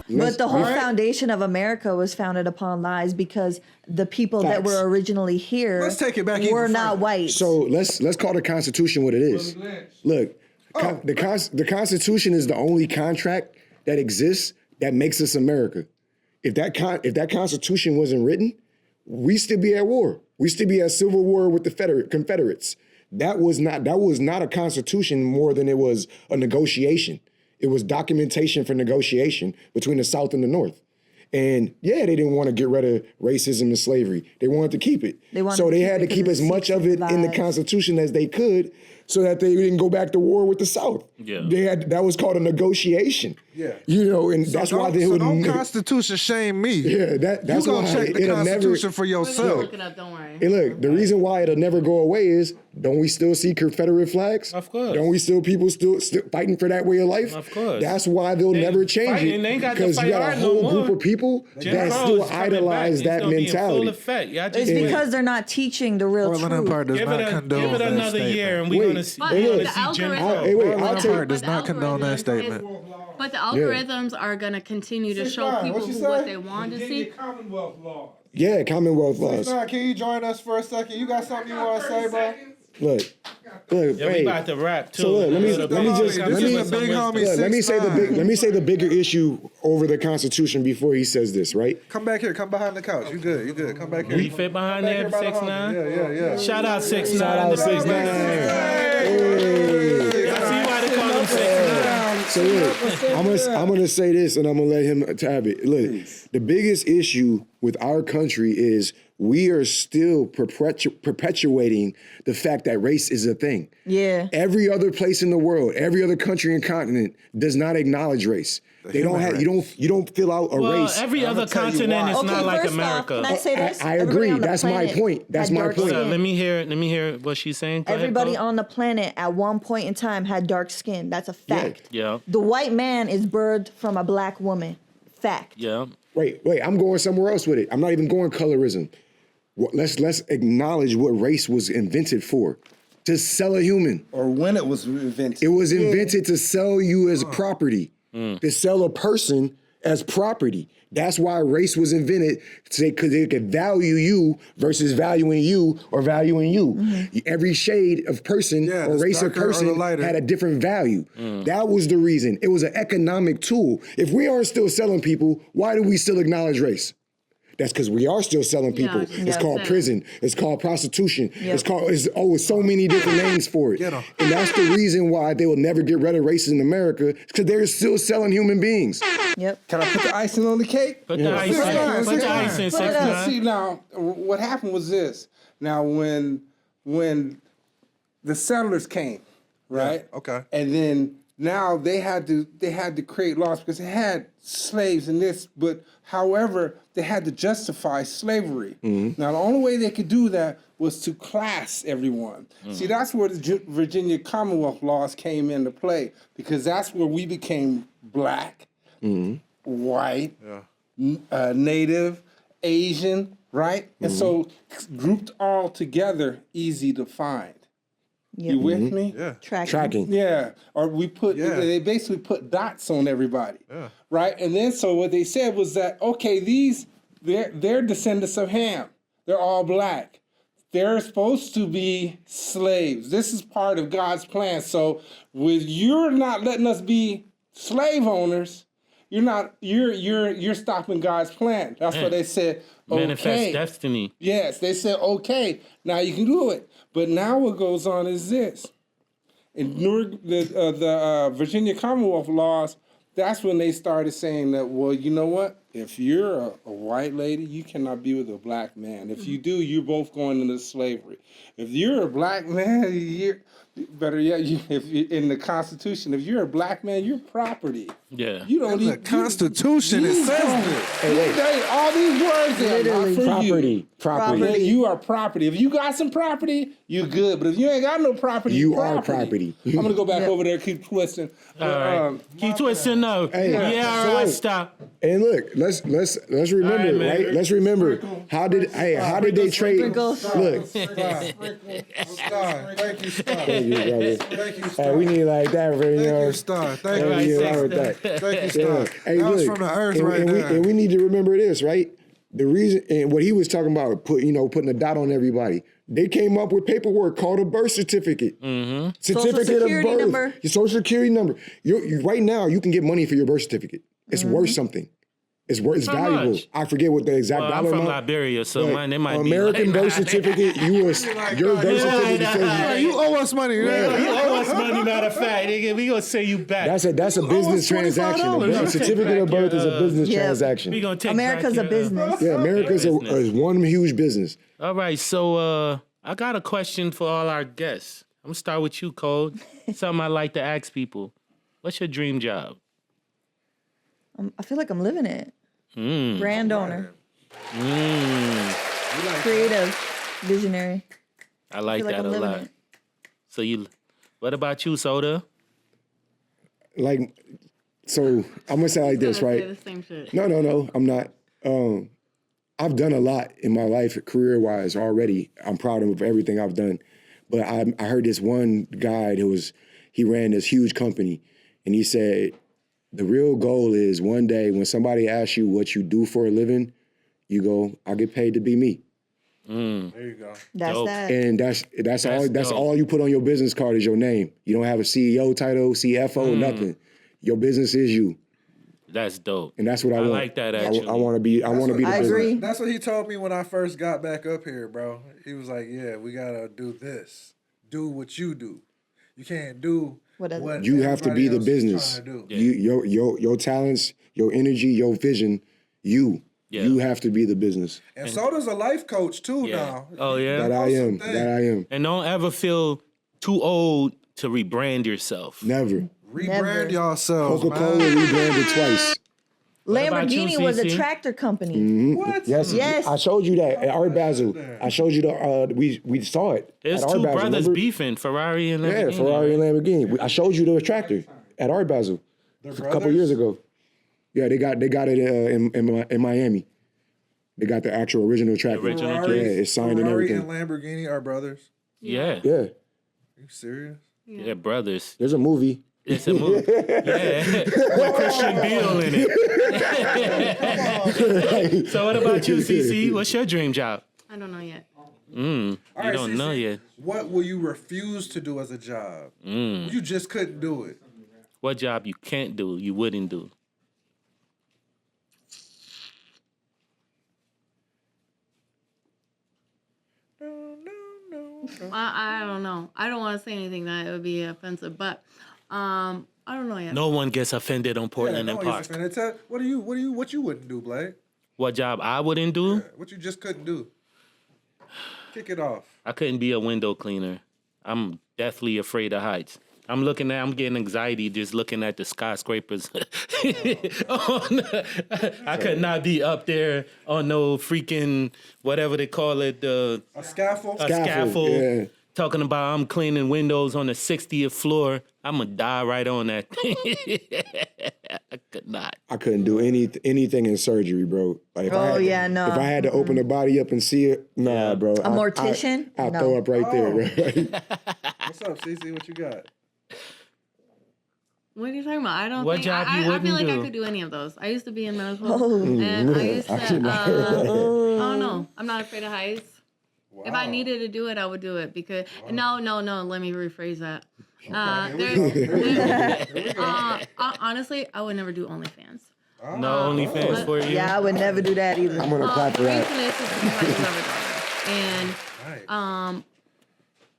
But the whole foundation of America was founded upon lies because the people that were originally here Let's take it back were not white. So let's call the Constitution what it is. Look, the Constitution is the only contract that exists that makes us America. If that Constitution wasn't written, we still be at war. We still be at civil war with the Confederates. That was not a constitution more than it was a negotiation. It was documentation for negotiation between the South and the North. And yeah, they didn't want to get rid of racism and slavery. They wanted to keep it. So they had to keep as much of it in the Constitution as they could so that they didn't go back to war with the South. Yeah. That was called a negotiation. Yeah. And so that's why they would. So don't Constitution shame me. Yeah, that's you why gonna check the Constitution for yourself. Look it up, don't worry. Hey, look, the reason why it'll never go away is, don't we still see Confederate flags? Of course. Don't we people still fighting for that way of life? Of course. That's why they'll never change it. Because you got a whole group of people that still idolize that mentality. It's because they're not teaching the real truth. Portland Empire does not condone Give it that another statement. year and we're going to see Jim Crow. Portland Empire does not condone that statement. But the algorithms are going to continue to show people what they want to see. Commonwealth law. Yeah, Commonwealth laws. Can you join us for a second? You got something you want to say, bro? Look, Yeah, we hey. about to rap too. So look, let me say the bigger issue over the Constitution before he says this, right? Come back here. Come behind the couch. You good. You good. Come back here. You fit behind there, 6ix9ine? Yeah. Shout out 6ix9ine. Shout out 6ix9ine. Y'all see why they call him 6ix9ine? So look, I'm gonna say this, and I'm gonna let him tab it. Look, the biggest issue with our country is we are still perpetuating the fact that race is a thing. Yeah. Every other place in the world, every other country and continent does not acknowledge race. They don't have you don't fill out a race. Every other continent is not like America. Can I say this? I agree. That's my point. That's my point. Let me hear what she's saying. Go Everybody ahead, on the planet at one point in time had dark skin. That's a fact. Yeah. The white man is birthed from a black woman. Fact. Yeah. Wait, I'm going somewhere else with it. I'm not even going colorism. Let's acknowledge what race was invented for. To sell a human. Or when it was invented. It was invented to sell you as property. To sell a person as property. That's why race was invented, because it could value you versus valuing you or valuing you. Mm-hmm. Every shade of person or race of person had a different value. That was the reason. It was an economic tool. If we aren't still selling people, why do we still acknowledge race? That's because we are still selling people. It's called prison. It's called prostitution. It's so many different names for it. And that's the reason why they will never get rid of race in America, because they're still selling human beings. Yep. Can I put the icing on the cake? Put the icing. Put the icing. 6ix9ine. See, now, what happened was this. Now, when the settlers came, right? Yeah, okay. And then now they had to create laws because they had slaves in this, but however, they had to justify slavery. Mm-hmm. Now, the only way they could do that was to class everyone. Mm-hmm. See, that's where the Virginia Commonwealth laws came into play, because that's where we became black, white, native, Asian, right? And so grouped all together, easy to find. Yep. You with me? Yeah. Tracking. Yeah. Or they basically put dots on everybody. Yeah. Right? And then so what they said was that, okay, they're descendants of Ham. They're all black. They're supposed to be slaves. This is part of God's plan. So you're not letting us be slave owners, you're stopping God's plan. That's what they said. Okay. Manifest destiny. Yes, they said, okay, now you can do it. But now what goes on is this. In the Virginia Commonwealth laws, that's when they started saying that, well, you know what? If you're a white lady, you cannot be with a black man. If you do, you're both going into slavery. If you're a black man, in the Constitution, if you're a black man, you're property. Yeah. You don't need the Constitution. It says this. All these words are not for Property. You are property. If you got some property, you good. But if you ain't got no property, you are property. I'm gonna go back over there, keep twisting. All right. Keep twisting though. Hey, all right, stop. And look, remember, All right, right? Let's remember how did they trade? Sprinkles. Look, Star, thank you, Star. thank you, brother. Thank you, Star. We need like that for you Thank know. you, Star. Thank Yeah, you. yeah, with that. Thank you, Yeah. Star. Hey, That was look, from the earth and, right and there. we need to remember this, right? The reason and what he was talking about, putting a dot on everybody. They came up with paperwork called a birth certificate. Mm-hmm. Certificate Social of Security birth. number. Your social security number. You right now, you can get money for your birth certificate. It's worth something. It's How valuable. much? I forget what the exact Well, I'm dollar from amount. Liberia, so but mine, it might American be birth certificate. Your birth certificate Hey, says you owe us money. You owe us money, matter of fact. Nigga, we gonna send you back. that's a owe business us transaction. $25. A certificate of birth is a business Yeah. transaction. We gonna take America's back a business. Yeah, America's business. is one huge business. All right, so I got a question for all our guests. I'm gonna start with you, Code. Something I like to ask people. What's your dream job? I feel like I'm living it. Brand owner, Mm, creative, visionary. I like feel like that I'm a living lot. it. So what about you, Sota? Like, so I'm gonna say like this, Say right? the same shit. No, I'm not. I've done a lot in my life, career-wise already. I'm proud of everything I've done. But I heard this one guy he ran this huge company, and he said, the real goal is one day when somebody asks you what you do for a living, you go, I get paid to be me. There you go. That's Dope. that. And that's dope. all you put on your business card is your name. You don't have a CEO title, CFO, nothing. Your business is you. That's dope. And that's what I want. like that, actually. I want to be the I business. agree. That's what he told me when I first got back up here, bro. He was like, "Yeah, we gotta do this. Do what you do. You can't do what You have to be the everybody else is business. trying to do." Your talents, your energy, your vision, you have to be the business. And Soda's a life coach too Yeah. now. Oh, yeah? That I am. That I am. And don't ever feel too old to rebrand yourself. Never. Rebrand yourselves, Coca-Cola man. rebranded twice. about you, Lamborghini was a CeCe? tractor company. What? Yes. Yes. I showed you that at Art Basel. I showed you we saw it. There's at Art two Basel, brothers remember? beefing, Ferrari and Yeah, Lamborghini. Ferrari and Lamborghini. I showed you the tractor at Art Basel a couple brothers? years ago. Yeah, they got it in Miami. They got the actual original tractor. original Yeah, Ferrari, it's signed and Ferrari everything. and Lamborghini are brothers. Yeah. Yeah, Are you serious? Yeah, brothers. there's a movie. It's a movie. Yeah. With Christian Bale in it. So what about you, CeCe? What's your dream job? I don't know yet. You right, don't know CeCe. yet. What will you refuse to do as a job? You just couldn't do it. What job you can't do, you wouldn't do? I don't know. I don't want to say anything that it would be offensive, but I don't know yet. No one gets offended on Portland and Park. What you wouldn't do, Blake? What job I wouldn't do? What you just couldn't do? Kick it off. I couldn't be a window cleaner. I'm deathly afraid of heights. I'm getting anxiety just looking at the skyscrapers. I could not be up there on no freaking, whatever they call it, A scaffold? a scaffold. Yeah. Talking about I'm cleaning windows on the 60th floor. I'm going to die right on that. I could not. I couldn't do anything in surgery, bro. Like if Oh, I had, yeah, no. If I had to open the body up and see it, nah, bro. A mortician? I'll No. throw up right there, bro. What's up, CeCe? What you got? What are you talking about? I don't What think job you I feel wouldn't like I do? could do any of those. I used to be in medical, Oh. and I used to. I don't know. I'm not afraid of heights. If I needed to do it, I would do it because no. Let me rephrase that. Honestly, I would never do OnlyFans. No OnlyFans for you? Yeah, I would never do that either. I'm gonna clap for The that. reason is because I was never done it.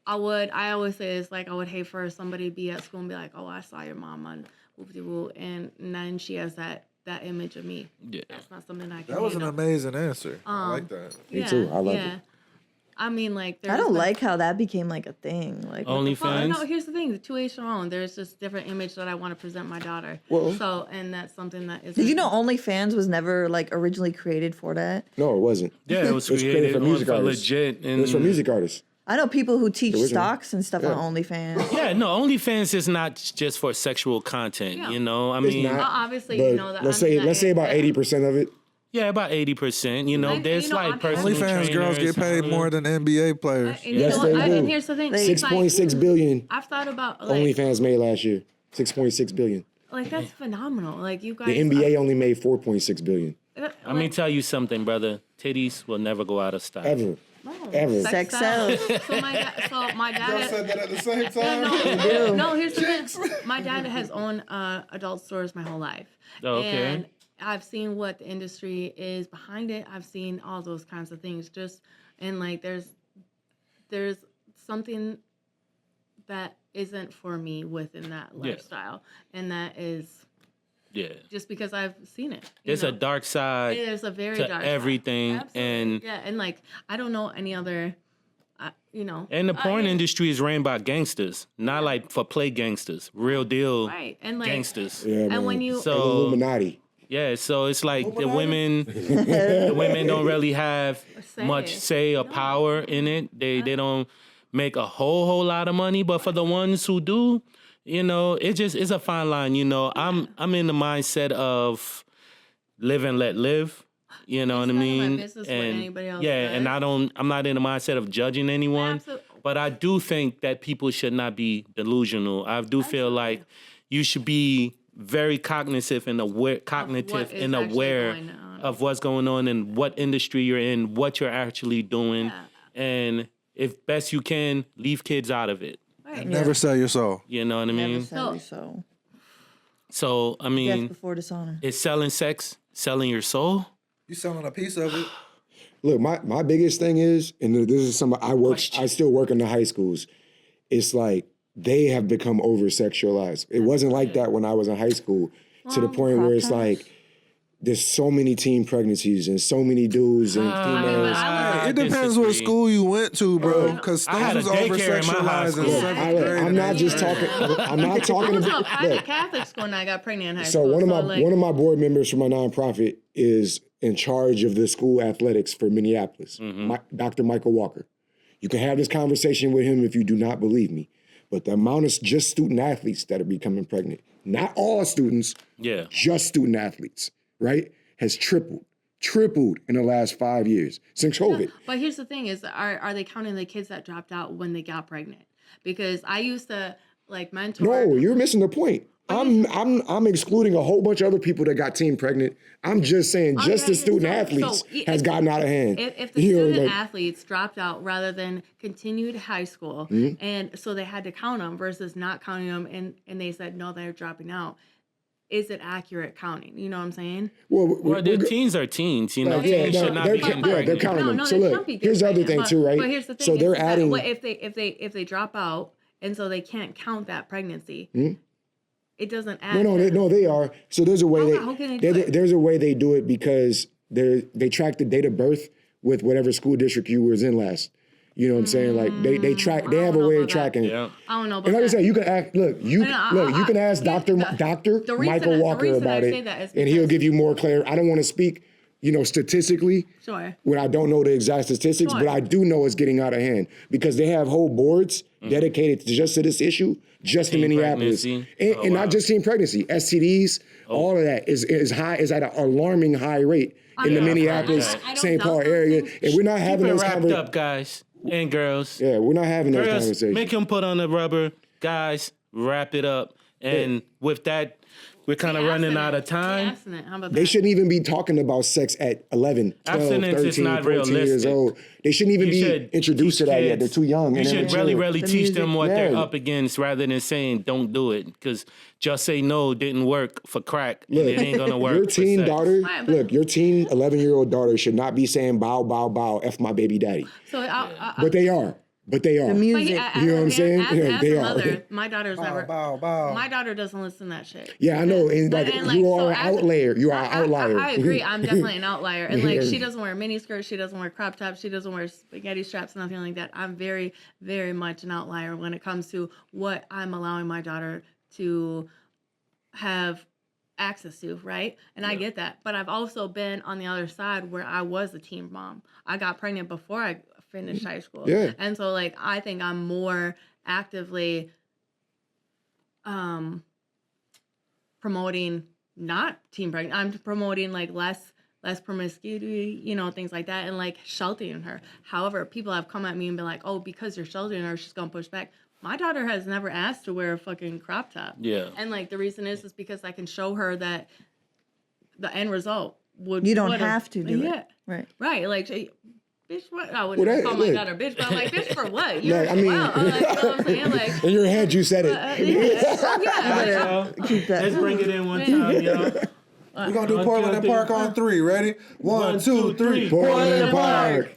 And I always say it's like I would hate for somebody to be at school and be like, oh, I saw your mom on whoop-de-whoop, and then she has that image of me. Yeah. That's not something I can That was an handle. amazing answer. I like that. Me too. I love it. I mean, like, I don't like how that became like a thing. Like, Well, OnlyFans? no, here's the thing. The 2H their own. There's just different image that I want to present my daughter. Well- and that's something that is. did you know OnlyFans was never like originally created for that? No, it wasn't. Yeah, it was It was created for music for artists. legit. It was for music artists. I know people who teach stocks and stuff on OnlyFans. Yeah, no, OnlyFans is not just for sexual content. Yeah. You know, I It's mean, not. Obviously, But you know that. let's say about 80% of it. yeah, about 80%. You know, And, there's you know, like I've- personal OnlyFans girls get trainers, paid more than NBA players. And, Yes, you know, they do. and here's the thing. it's 6.6 like, billion I've thought about like, OnlyFans made last year. 6.6 billion. like that's phenomenal. Like you guys. The NBA only made 4.6 billion. Let me tell you something, brother. Titties will never go out of style. Ever. Ever. Sex sells. So my dad. said that at the same time. No, here's the thing. My dad has owned adult stores my whole life. Oh, okay. And I've seen what the industry is behind it. I've seen all those kinds of things. And like there's something that isn't for me within that lifestyle. And that is just because I've seen it. There's a dark side There's a very to dark everything. side. Absolutely. And yeah, and like I don't know any other and the porn industry is ran by gangsters, not like for play gangsters, real deal right. And like gangsters. Yeah, and when you So Illuminati. yeah, so it's like the women don't really have much say or power in it. They don't make a whole lot of money, but for the ones who do, you know, it's a fine line. You know, I'm in the mindset of live and let live. You know what I mean? And and I'm not in the mindset of judging anyone. Absolutely. But I do think that people should not be delusional. I do feel like you should be very cognitive and aware of what's going on and what industry you're in, what you're actually doing, and if best you can, leave kids out of it. Right. Never sell your soul. You know what I mean? So I mean, Death before dishonor. is selling sex selling your soul? You selling a piece of it. Look, my biggest thing is, and this is something I still work in the high schools. It's like they have become over sexualized. It wasn't like that when I was in high school, to the point where it's like there's so many teen pregnancies and so many dudes and females. It depends what school you went to, bro. Because I had things a was over daycare in my high sexualized in school. seventh grade. I'm not just talking. I'm not talking I about. went Look, to Catholic school and I got pregnant in high so school. one of my board members for my nonprofit is in charge of the school athletics for Minneapolis, Dr. Michael Walker. You can have this conversation with him if you do not believe me, but the amount of just student athletes that are becoming pregnant, not all students, just student athletes, right, has tripled in the last 5 years since COVID. No, but here's the thing: is are they counting the kids that dropped out when they got pregnant? Because I used to like mentor. No, you're missing the point. I'm excluding a whole bunch of other people that got teen pregnant. I'm just saying the student athletes has gotten out of hand. If the student athletes dropped out rather than continued high school, and so they had to count them versus not counting them, and they said no, they're dropping out. Is it accurate counting? You know what I'm saying? Well, the teens are teens. You know, teens should not be getting pregnant. They're counting them. So look, here's the other thing too, right? But here's the thing: so they're adding. If they drop out, and so they can't count that pregnancy. It doesn't add. No, they are. So there's a way how can they do it? There's a way they do it because they track the date of birth with whatever school district you was in last. You know what I'm saying? Like they have a way of tracking it. I don't know. And like I said, you can ask. You can ask Dr. Michael Walker about it, and he'll give you more clarity. I don't want to speak, statistically. Sure. When I don't know the exact statistics, but I do know it's getting out of hand because they have whole boards dedicated to this issue, just in Minneapolis, and not just teen pregnancy, STDs, all of that is at an alarming high rate in the Minneapolis, St. Paul area, and we're not having those conversations. Wrapped up, guys and girls. Yeah, we're not having those conversations. Make them put on the rubber, guys. Wrap it up, and with that. We're kind of running out of time. They shouldn't even be talking about sex at 11, 12, Abstinence 13, is not 14 years old. They shouldn't even be introduced to that yet. They're too young. You should really teach them what they're up against rather than saying don't do it. Because just say no didn't work for crack and it ain't going to work your for teen sex. daughter, your teen 11-year-old daughter should not be saying bow, bow, bow, F my baby daddy. But they are. The music. You know what I'm saying? As they a are. mother, my daughter's never. Bow. My daughter doesn't listen to that shit. Yeah, I know. And you are an outlier. You are an outlier. I agree. I'm definitely an outlier. And she doesn't wear mini skirts. She doesn't wear crop tops. She doesn't wear spaghetti straps. Nothing like that. I'm very, very much an outlier when it comes to what I'm allowing my daughter to have access to, right? And I get that. But I've also been on the other side where I was a teen mom. I got pregnant before I finished high school. Yeah. And so like I think I'm more actively promoting not teen pregnant. I'm promoting like less promiscuity, you know, things like that, and like sheltering her. However, people have come at me and been like, oh, because you're sheltering her, she's gonna push back. My daughter has never asked to wear a fucking crop top. Yeah. And like the reason is because I can show her that the end result would. You don't have to do it. Right. Right. Like, bitch, what? I wouldn't Well, call my daughter bitch, but I'm like, bitch, for what? No, I mean- Wow. Like, you know what I'm saying? Like, In your head, you said it. Keep that. Let's bring it in one time, y'all. We're gonna do Portland and Park on 3. Ready? 1, 2, 3. Portland and Park.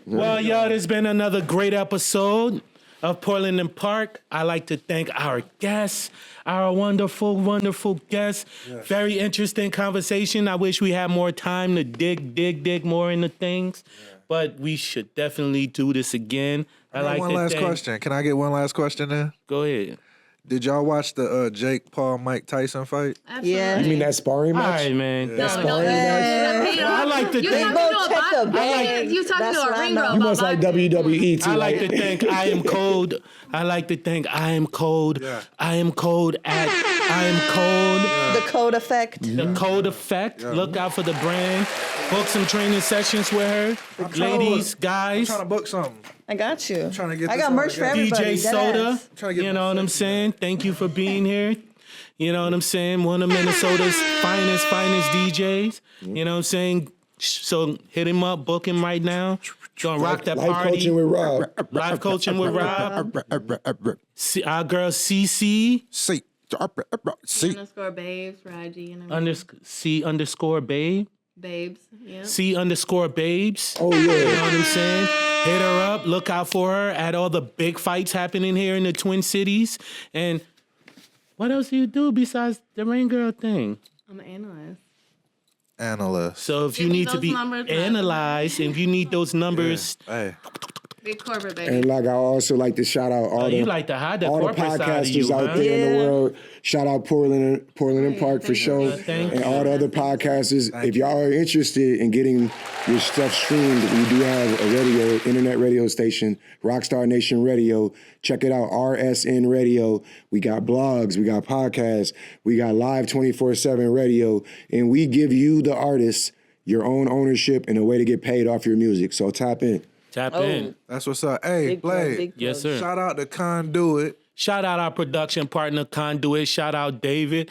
Well, y'all, there's been another great episode of Portland and Park. I'd like to thank our guests, our wonderful, wonderful guests. Yes. Very interesting conversation. I wish we had more time to dig more into things, but we should definitely do this again. I like one last question. Can I get one last question in? Go ahead. Did y'all watch the Jake Paul Mike Tyson fight? absolutely. Yeah. You mean that sparring All match? right, man. No, I like to you think. talking to a ring girl. You must like WWE too. I like to think I am cold. I like to think I am cold. Yeah. I am cold at I am cold. The code effect. The Code Effect. Look out for the brand. Book some training sessions with her. Ladies, I'm guys. trying to book something. I got you. trying to get I this got all merch for together. everybody. DJ dead Sota. ass. Trying to get You my know what I'm section saying? Thank you for being here. You know what I'm saying? One of Minnesota's finest DJs. You know what I'm saying? So hit him up, book him right now. Gonna rock that Life party. coaching with Rob. Life coaching with Rob. Our girl CeCe. C. Underscore babes for IG and C_babe. babes. Yeah. C_babes. Oh, You know yeah. what I'm saying? Hit her up. Look out for her at all the big fights happening here in the Twin Cities. And what else do you do besides the Rain Girl thing? I'm an analyst. Analyst. So if you Give me need to those be numbers, man. analyzed, if you need those numbers, Hey. Big corporate baby. And like I also like to shout out all you the like to hide the all the corporate side of podcasters you, out huh? there in the Yeah. world. Shout out Portland and Park for thank sure, you. Thank and you. all the other podcasters. If y'all are interested in getting your stuff streamed, we do have a internet radio station, Rockstar Nation Radio. Check it out, RSN Radio. We got blogs, we got podcasts, we got live 24/7 radio, and we give you the artists your own ownership and a way to get paid off your music. So tap in. Tap Oh. in. That's what's up. Hey, Big plug, Blade. big Yes, sir. Shout out to Conduit. Shout out our production partner, Conduit. Shout out David.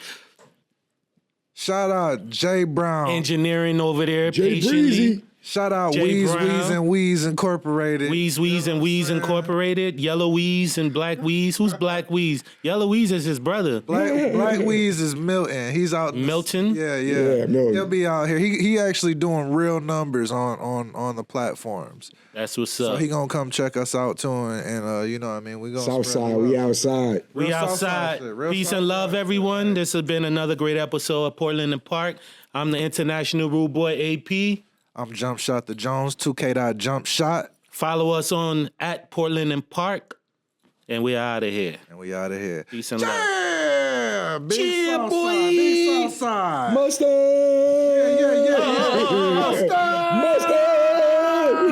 Shout out Jay Brown. Engineering over there, Jay patiently. Breezy. Shout out Jay Wheeze Brown. Wheeze and Wheeze Incorporated. Wheeze and Wheeze Incorporated. Yellow Wheeze and Black Wheeze. Who's Black Wheeze? Yellow Wheeze is his brother. Black Wheeze is Milton. He's out. Milton? Yeah. Milton. He'll be out here. He actually doing real numbers on the platforms. That's what's So up. he gonna come check us out too, and you know what I mean, we gonna spread Southside, the we love. outside. We Real Southside outside. shit, real Peace and love, Southside everyone. This has been another great episode of Portland and Park. I'm the international rude boy, AP. I'm Jump Shot the Jones, 2K Jump Shot, Follow us on at Portland and Park. And we're out of here. and we out of here. Peace and love. Yeah, big Yeah, Southside, boy. big Southside. Mustard!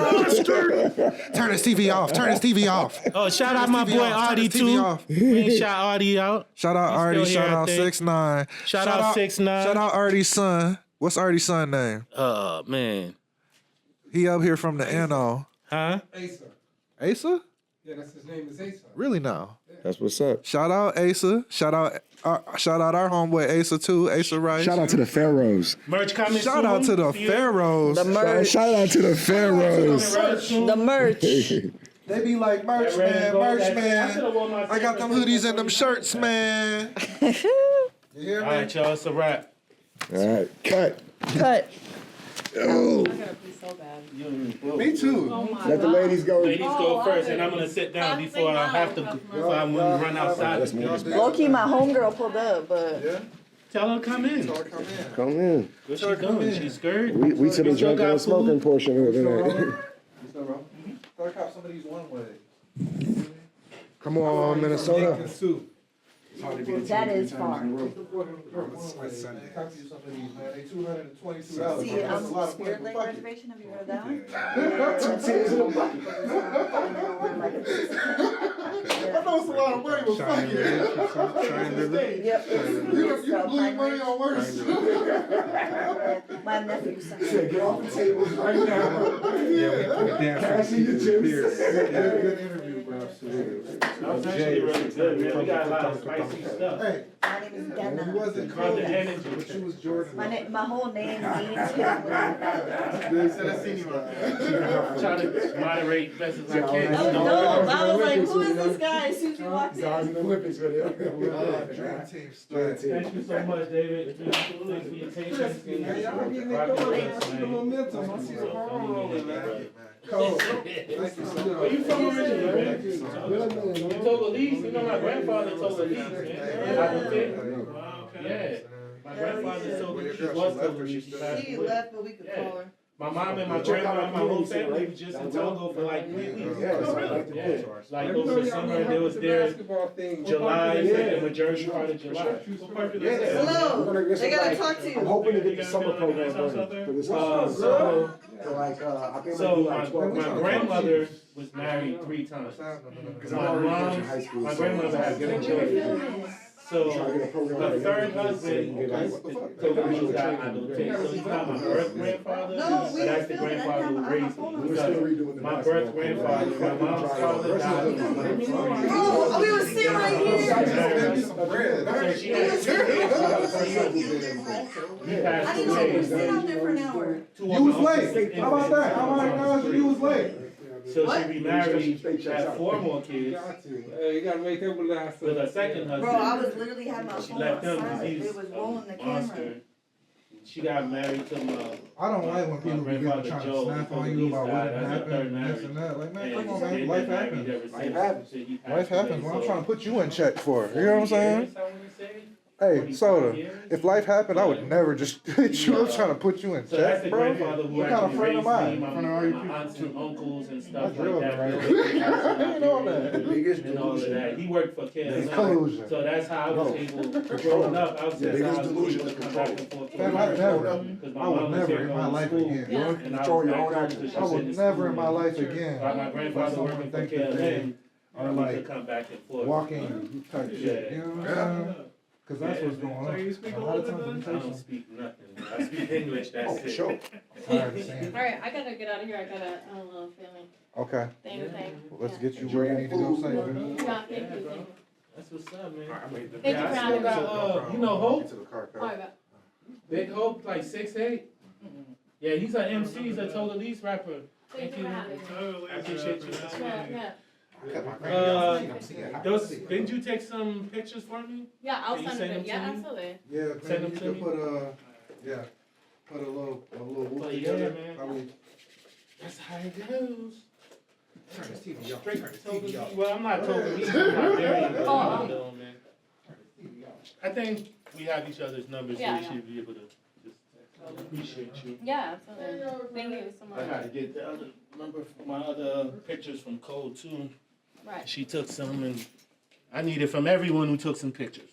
Mustard! Turn his TV off. Turn his TV off. Oh, shout out my TV boy off. Turn Artie his TV too. off. We ain't shout Artie out. Shout out He's Artie. still Shout here, I out think. 6ix9ine. Shout out 6ix9ine. Shout out Artie's son. What's Artie's son name? Oh, man. He up here from the NO. Huh? Asa. Asa? Yeah, that's his name is Asa. Really now? That's what's up. Shout out Asa. Shout out our homeboy Asa too. Asa Rice. Shout out to the Pharaohs. Merch coming Shout out to the Pharaohs. The merch. Shout out to the Pharaohs. The merch. They be like, merch man. I got them hoodies and them shirts, man. You hear All me? right, y'all. It's a wrap. All right, cut. Cut. Oh, Me too. let the ladies go. Ladies go first, and I'm going to sit down before I have to, before I run outside. Low-key, my homegirl pulled up, but Tell her come in. Come in. What's she doing? She's scared? We to the still drinking got and smoking food? portion of it tonight. Start cop some of these one way. Come on, Minnesota. Jamaican soup. That is far. See, Spirit Lake Reservation, have you heard of that one? I know it's a lot of money, but fuck it. Yep. You bleed money on worse. My nephew sent me. Get off the tables right now. Cash in your chips. Good interview, bro. That was actually really good, man. We got a lot of spicy stuff. Hey, My name is you Dana. wasn't Called cold, the energy. but you was Jordan. My whole name means him with I'm trying to moderate best as I can. Oh no! I was like, who is this guy? As soon as he walked He's always in. in the Olympics with it. Dream team straight. Thank you so much, David. Thanks for your patience. Man, y'all getting it going. I see the momentum. I see the ball rolling, man. Cold. Thank you so much. Where you from originally, man? Thank you so much. You Togolese? You know my grandfather Togolese, man. I don't think. Yeah. My grandfather Togolese was Togolese. She passed She away. left, but we could call her. My mom and my grandma, my whole family was just in Togo for like 3 weeks. Yeah, so I like to Yeah. play. Like over the summer, they was there July, like the majority part of July. Hello. They gotta talk to I'm you. hoping to get the summer program running for this summer. So So like, I think So we'll do like 12 my grandmother was married 3 times. Because My I'm already in mom, high school. my so- grandmother has 3 children. So the third husband, Togolese guy I know takes. So he's not my birth grandfather, No, we but that's the filming. grandfather who raised me. We're still redoing the My birth grandfather, my mom's father died. Oh, we were sitting right here. So she had 2 kids. He I passed didn't know we were away. sitting out there for an hour. 2 You of was my late. sisters How about that? How about you was late? So she remarried, had 4 more kids You gotta make them last. with her second husband. Bro, I was literally having my She phone left him silent. because It was rolling the he's a camera. monster. She got married to my I don't like when people begin grandfather trying to Joe, snap on Togolese you about what guy, that's her happened, third and this marriage. and that. Like, man, and come on, they've man. been Life married happens. ever since. Life happens. Shit, he passed Life happens, away, man. I'm so trying to put you in check for it. You know what I'm 40 saying? years, I wanna say. Hey, 45 Sota, years. if life happened, I would never just hit you. I'm trying to put you in So that's check, the bro. grandfather who What kind of actually friend raised am I? me, In front of all you my people. aunts and uncles and stuff That's like real, that. right? You know that. Biggest and all of delusion. that. He worked for KLM. Collusion. So that's how I was able, growing up, I was The just biggest how I was delusion able is to come control. back and forth. Man, I never, Because my I would mom was never here in going my to life school. again. You And I control was your back own home actions. because I she would was never in school. my life again. My grandfather someone working for think that they KLM, are we could like come back and forth. walking type shit. You know what I'm saying? Because that's what's going on. A lot of times when you I say don't something, speak nothing. I speak English, that's it. Sure. I'm tired of saying it. Alright, I gotta get out of here. I got a little feeling Okay, thing. let's get you where you need to go safe. man. Yeah, thank you. That's what's up, man. Thank you Yeah, for I still having me. got, you know, Hope? Alright, bye. Big Hope, like 6'8". Yeah, he's an MC, he's a Togolese rapper. Thank you for having me. I appreciate you. Yeah. Didn't you take some pictures for me? Yeah, I'll Can you send send it. them Yeah, to me? absolutely. Yeah, Send maybe them you to could me. put a little whoop Oh, together. yeah, man. How we That's how it goes. Turn this TV off. Straight Turn this TV Togolese. off. Well, I'm not Togolese, I'm Liberian, Oh. though, man. I think we have each other's numbers, so Yeah, we yeah. should be able to just appreciate you. Yeah, absolutely. Thank you so I gotta much. get the other number, my other pictures from Code too. Right. She took some, and I need it from everyone who took some pictures.